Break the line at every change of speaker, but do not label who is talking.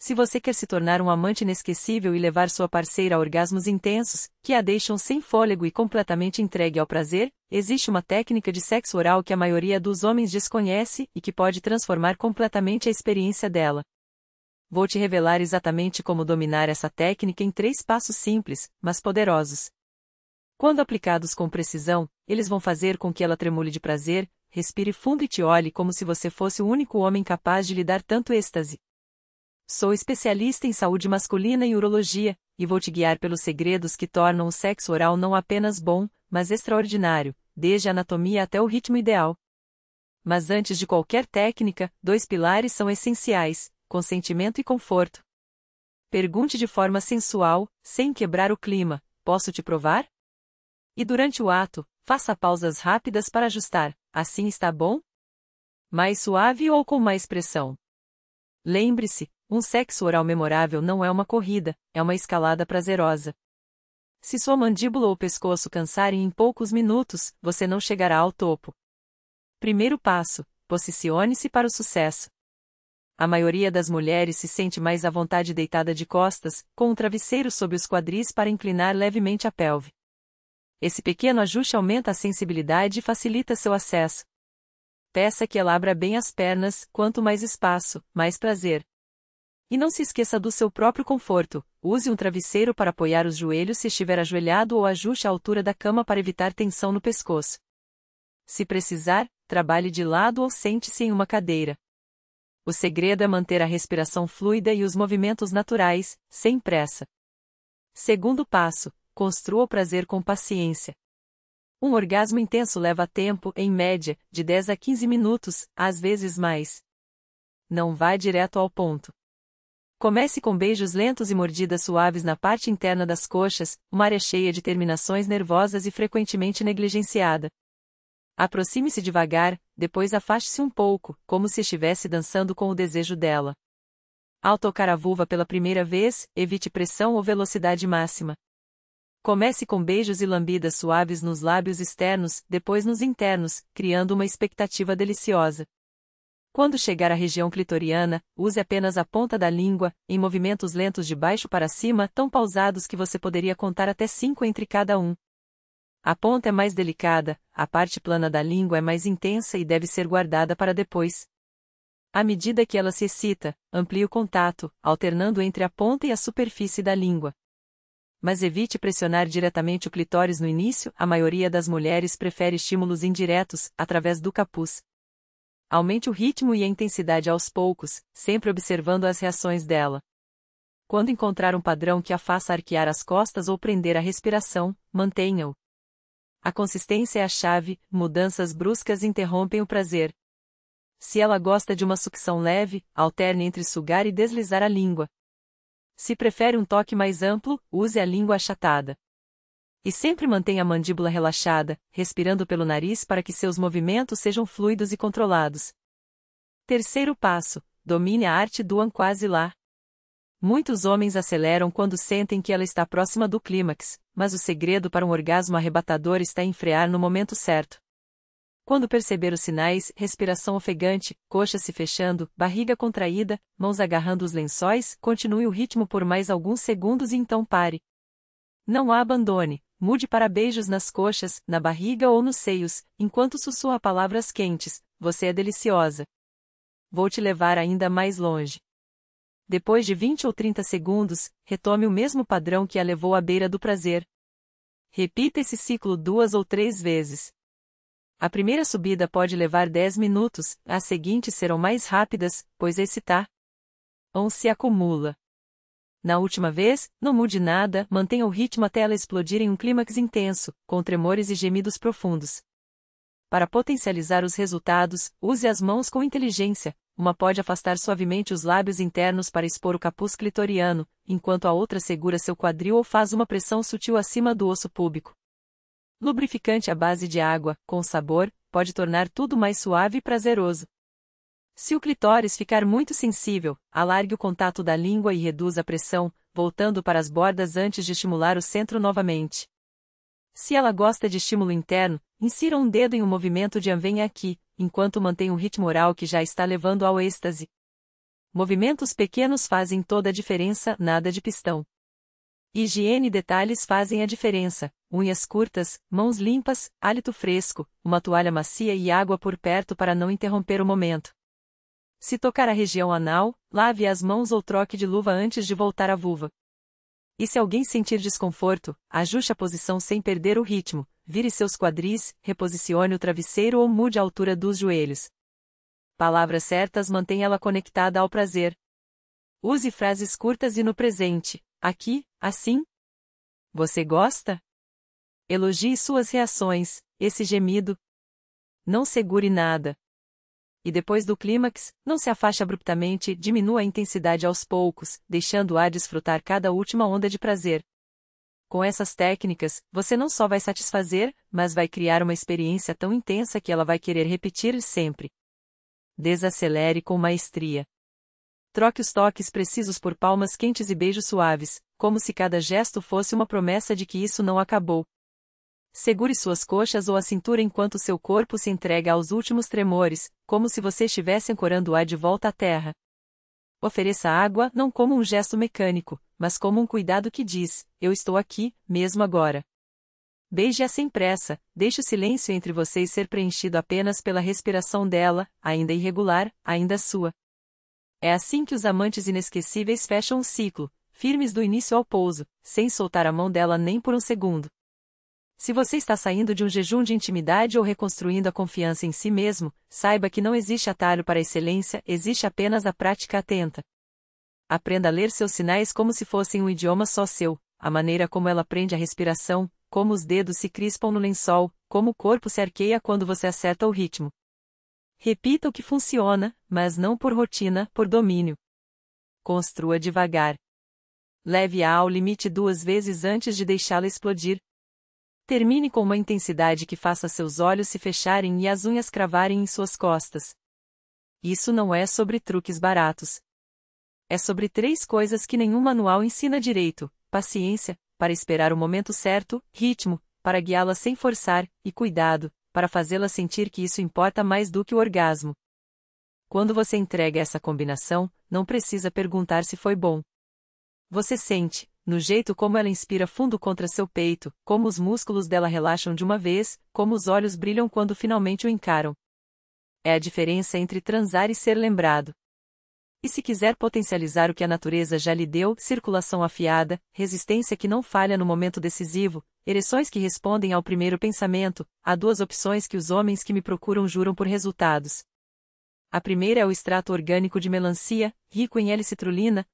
Se você quer se tornar um amante inesquecível e levar sua parceira a orgasmos intensos, que a deixam sem fôlego e completamente entregue ao prazer, existe uma técnica de sexo oral que a maioria dos homens desconhece e que pode transformar completamente a experiência dela. Vou te revelar exatamente como dominar essa técnica em 3 passos simples, mas poderosos. Quando aplicados com precisão, eles vão fazer com que ela tremule de prazer, respire fundo e te olhe como se você fosse o único homem capaz de lhe dar tanto êxtase. Sou especialista em saúde masculina e urologia, e vou te guiar pelos segredos que tornam o sexo oral não apenas bom, mas extraordinário, desde a anatomia até o ritmo ideal. Mas antes de qualquer técnica, 2 pilares são essenciais: consentimento e conforto. Pergunte de forma sensual, sem quebrar o clima: posso te provar? E durante o ato, faça pausas rápidas para ajustar: assim está bom? Mais suave ou com mais pressão? Lembre-se, um sexo oral memorável não é uma corrida, é uma escalada prazerosa. Se sua mandíbula ou pescoço cansarem em poucos minutos, você não chegará ao topo. Primeiro passo: posicione-se para o sucesso. A maioria das mulheres se sente mais à vontade deitada de costas, com um travesseiro sob os quadris para inclinar levemente a pelve. Esse pequeno ajuste aumenta a sensibilidade e facilita seu acesso. Peça que ela abra bem as pernas: quanto mais espaço, mais prazer. E não se esqueça do seu próprio conforto: use um travesseiro para apoiar os joelhos se estiver ajoelhado ou ajuste a altura da cama para evitar tensão no pescoço. Se precisar, trabalhe de lado ou sente-se em uma cadeira. O segredo é manter a respiração fluida e os movimentos naturais, sem pressa. Segundo passo: construa o prazer com paciência. Um orgasmo intenso leva tempo, em média, de 10 a 15 minutos, às vezes mais. Não vá direto ao ponto. Comece com beijos lentos e mordidas suaves na parte interna das coxas, uma área cheia de terminações nervosas e frequentemente negligenciada. Aproxime-se devagar, depois afaste-se um pouco, como se estivesse dançando com o desejo dela. Ao tocar a vulva pela primeira vez, evite pressão ou velocidade máxima. Comece com beijos e lambidas suaves nos lábios externos, depois nos internos, criando uma expectativa deliciosa. Quando chegar à região clitoriana, use apenas a ponta da língua, em movimentos lentos de baixo para cima, tão pausados que você poderia contar até 5 entre cada um. A ponta é mais delicada, a parte plana da língua é mais intensa e deve ser guardada para depois. À medida que ela se excita, amplie o contato, alternando entre a ponta e a superfície da língua. Mas evite pressionar diretamente o clitóris no início, a maioria das mulheres prefere estímulos indiretos, através do capuz. Aumente o ritmo e a intensidade aos poucos, sempre observando as reações dela. Quando encontrar um padrão que a faça arquear as costas ou prender a respiração, mantenha-o. A consistência é a chave: mudanças bruscas interrompem o prazer. Se ela gosta de uma sucção leve, alterne entre sugar e deslizar a língua. Se prefere um toque mais amplo, use a língua achatada. E sempre mantenha a mandíbula relaxada, respirando pelo nariz para que seus movimentos sejam fluidos e controlados. Terceiro passo: domine a arte do quase lá. Muitos homens aceleram quando sentem que ela está próxima do clímax, mas o segredo para um orgasmo arrebatador está em frear no momento certo. Quando perceber os sinais: respiração ofegante, coxa se fechando, barriga contraída, mãos agarrando os lençóis, continue o ritmo por mais alguns segundos e então pare. Não a abandone, mude para beijos nas coxas, na barriga ou nos seios, enquanto sussurra palavras quentes: você é deliciosa. Vou te levar ainda mais longe. Depois de 20 ou 30 segundos, retome o mesmo padrão que a levou à beira do prazer. Repita esse ciclo 2 ou 3 vezes. A primeira subida pode levar 10 minutos, as seguintes serão mais rápidas, pois excitar se acumula. Na última vez, não mude nada, mantenha o ritmo até ela explodir em um clímax intenso, com tremores e gemidos profundos. Para potencializar os resultados, use as mãos com inteligência. Uma pode afastar suavemente os lábios internos para expor o capuz clitoriano, enquanto a outra segura seu quadril ou faz uma pressão sutil acima do osso púbico. Lubrificante à base de água, com sabor, pode tornar tudo mais suave e prazeroso. Se o clitóris ficar muito sensível, alargue o contato da língua e reduza a pressão, voltando para as bordas antes de estimular o centro novamente. Se ela gosta de estímulo interno, insira um dedo em um movimento de vem aqui, enquanto mantém o ritmo oral que já está levando ao êxtase. Movimentos pequenos fazem toda a diferença, nada de pistão. Higiene e detalhes fazem a diferença: unhas curtas, mãos limpas, hálito fresco, uma toalha macia e água por perto para não interromper o momento. Se tocar a região anal, lave as mãos ou troque de luva antes de voltar à vulva. E se alguém sentir desconforto, ajuste a posição sem perder o ritmo, vire seus quadris, reposicione o travesseiro ou mude a altura dos joelhos. Palavras certas mantêm ela conectada ao prazer. Use frases curtas e no presente: aqui, assim. Você gosta? Elogie suas reações: esse gemido. Não segure nada. E depois do clímax, não se afaste abruptamente, diminua a intensidade aos poucos, deixando-a desfrutar cada última onda de prazer. Com essas técnicas, você não só vai satisfazer, mas vai criar uma experiência tão intensa que ela vai querer repetir sempre. Desacelere com maestria. Troque os toques precisos por palmas quentes e beijos suaves, como se cada gesto fosse uma promessa de que isso não acabou. Segure suas coxas ou a cintura enquanto seu corpo se entrega aos últimos tremores, como se você estivesse ancorando-a de volta à terra. Ofereça água não como um gesto mecânico, mas como um cuidado que diz: eu estou aqui, mesmo agora. Beije-a sem pressa, deixe o silêncio entre vocês ser preenchido apenas pela respiração dela, ainda irregular, ainda sua. É assim que os amantes inesquecíveis fecham o ciclo, firmes do início ao pouso, sem soltar a mão dela nem por um segundo. Se você está saindo de um jejum de intimidade ou reconstruindo a confiança em si mesmo, saiba que não existe atalho para a excelência, existe apenas a prática atenta. Aprenda a ler seus sinais como se fossem um idioma só seu, a maneira como ela prende a respiração, como os dedos se crispam no lençol, como o corpo se arqueia quando você acerta o ritmo. Repita o que funciona, mas não por rotina, por domínio. Construa devagar. Leve-a ao limite 2 vezes antes de deixá-la explodir. Termine com uma intensidade que faça seus olhos se fecharem e as unhas cravarem em suas costas. Isso não é sobre truques baratos. É sobre 3 coisas que nenhum manual ensina direito: paciência, para esperar o momento certo, ritmo, para guiá-la sem forçar, e cuidado, para fazê-la sentir que isso importa mais do que o orgasmo. Quando você entrega essa combinação, não precisa perguntar se foi bom. Você sente, no jeito como ela inspira fundo contra seu peito, como os músculos dela relaxam de uma vez, como os olhos brilham quando finalmente o encaram. É a diferença entre transar e ser lembrado. E se quiser potencializar o que a natureza já lhe deu, circulação afiada, resistência que não falha no momento decisivo, ereções que respondem ao primeiro pensamento, há 2 opções que os homens que me procuram juram por resultados. A primeira é o extrato orgânico de melancia, rico em L-citrulina,